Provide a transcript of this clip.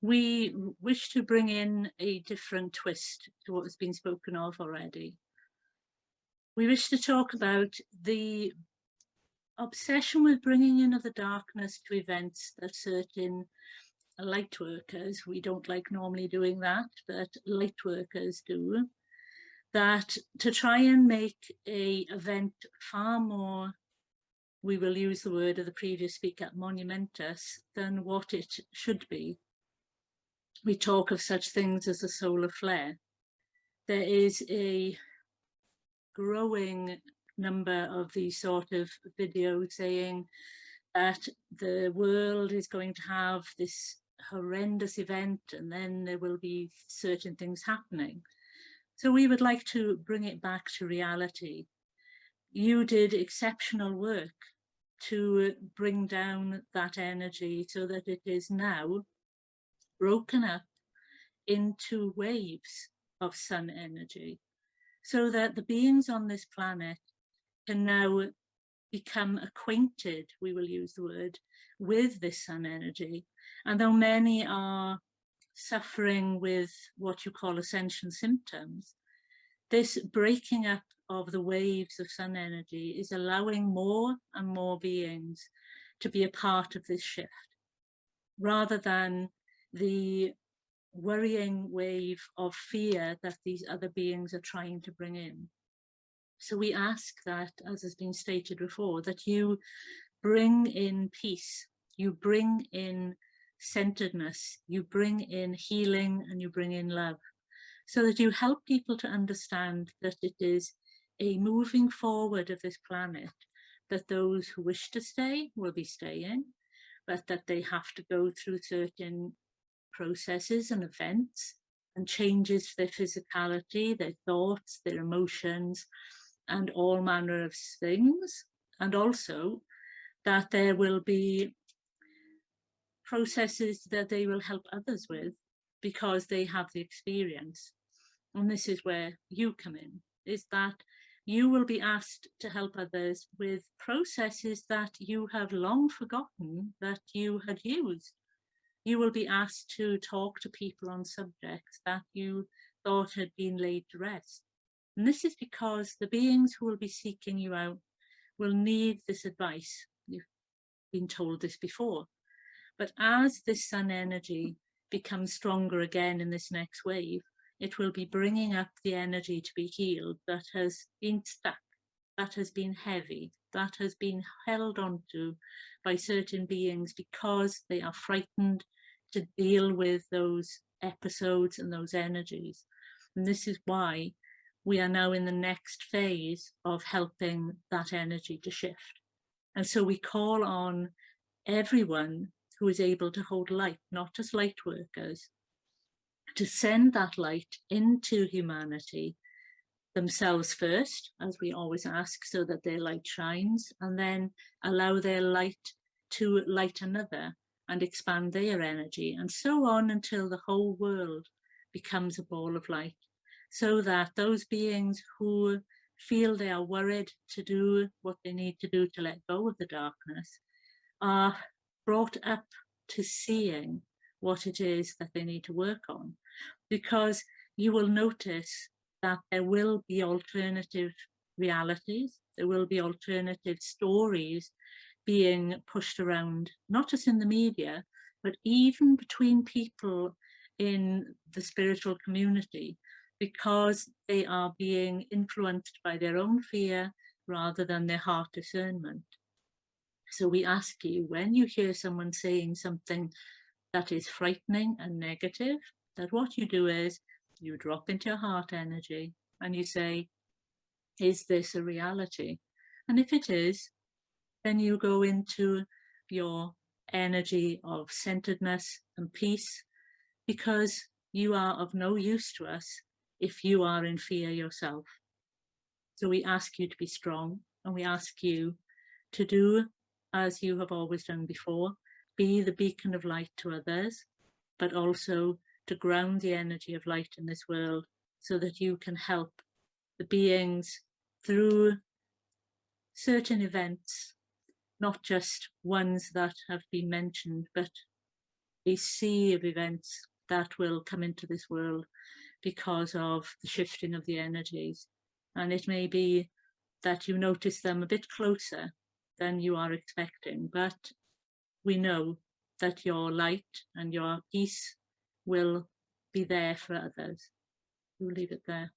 we wish to bring in a different twist to what has been spoken of already. We wish to talk about the obsession with bringing in of the darkness to events that certain light workers, we don't like normally doing that, but light workers do, that to try and make an event far more, we will use the word of the previous speaker, monumentous, than what it should be. We talk of such things as the solar flare. There is a growing number of these sort of videos saying that the world is going to have this horrendous event and then there will be certain things happening. So we would like to bring it back to reality. You did exceptional work to bring down that energy so that it is now broken up into waves of sun energy, so that the beings on this planet can now become acquainted, we will use the word, with this sun energy. And though many are suffering with what you call ascension symptoms, this breaking up of the waves of sun energy is allowing more and more beings to be a part of this shift, rather than the worrying wave of fear that these other beings are trying to bring in. So we ask that, as has been stated before, that you bring in peace, you bring in centeredness, you bring in healing, and you bring in love, so that you help people to understand that it is a moving forward of this planet, that those who wish to stay will be staying, but that they have to go through certain processes and events and changes to their physicality, their thoughts, their emotions, and all manner of things. And also that there will be processes that they will help others with because they have the experience. And this is where you come in, is that you will be asked to help others with processes that you have long forgotten that you had used. You will be asked to talk to people on subjects that you thought had been laid to rest. And this is because the beings who will be seeking you out will need this advice. You've been told this before. But as this sun energy becomes stronger again in this next wave, it will be bringing up the energy to be healed that has been stuck, that has been heavy, that has been held onto by certain beings because they are frightened to deal with those episodes and those energies. And this is why we are now in the next phase of helping that energy to shift. And so we call on everyone who is able to hold light, not just light workers, to send that light into humanity, themselves first, as we always ask, so that their light shines, and then allow their light to light another and expand their energy, and so on until the whole world becomes a ball of light, so that those beings who feel they are worried to do what they need to do to let go of the darkness are brought up to seeing what it is that they need to work on. Because you will notice that there will be alternative realities, there will be alternative stories being pushed around, not just in the media, but even between people in the spiritual community, because they are being influenced by their own fear rather than their heart discernment. So we ask you, when you hear someone saying something that is frightening and negative, that what you do is you drop into your heart energy and you say, is this a reality? And if it is, then you go into your energy of centeredness and peace, because you are of no use to us if you are in fear yourself. So we ask you to be strong, and we ask you to do as you have always done before, be the beacon of light to others, but also to ground the energy of light in this world so that you can help the beings through certain events, not just ones that have been mentioned, but a sea of events that will come into this world because of the shifting of the energies. And it may be that you notice them a bit closer than you are expecting, but we know that your light and your peace will be there for others. We'll leave it there.